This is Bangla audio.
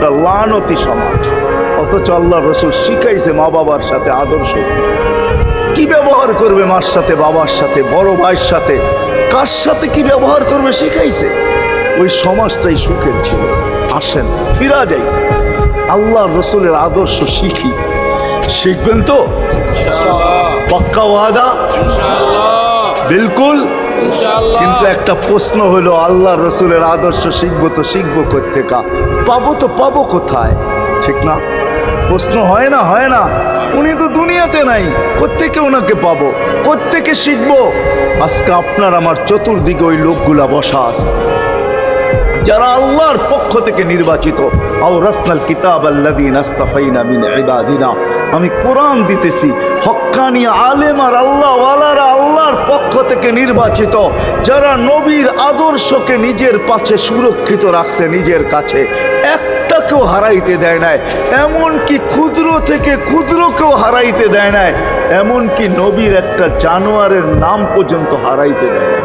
একটা লানতি সমাজ। অথচ আল্লাহ রসুল শিখাইছে মা বাবার সাথে আদর্শ কি ব্যবহার করবে, মার সাথে, বাবার সাথে, বড় ভাইয়ের সাথে, কার সাথে কি ব্যবহার করবে শিখাইছে। ওই সমাজটাই সুখের ছিল। আসেন ফিরা যাই, আল্লাহ রসুলের আদর্শ শিখি। শিখবেন তো? পাক্কা ওয়াদা? বিলকুল। কিন্তু একটা প্রশ্ন হলো, আল্লাহ রসুলের আদর্শ শিখবো তো শিখবো কোত্থেকা, পাবো তো পাবো কোথায়? ঠিক না? প্রশ্ন হয় না? হয় না? উনি তো দুনিয়াতে নাই, কোত্থেকে ওনাকে পাবো, কোত্থেকে শিখবো? আজকে আপনার আমার চতুর্দিকে ওই লোকগুলা বসা আছে যারা আল্লাহর পক্ষ থেকে নির্বাচিত। আওরাসনাল কিতাব আল্লাযীনা ইসতাফাইনা মিন ইবাদিনা। আমি কোরআন দিতেছি, হক্কানি আলেম আর আল্লাহ ওয়ালারা আল্লাহর পক্ষ থেকে নির্বাচিত, যারা নবীর আদর্শকে নিজের পাশে সুরক্ষিত রাখছে, নিজের কাছে একটাকেও হারাইতে দেয় নাই। এমনকি ক্ষুদ্র থেকে ক্ষুদ্রকেও হারাইতে দেয় নাই। এমনকি নবীর একটা জানোয়ারের নাম পর্যন্ত হারাইতে দেয় নাই।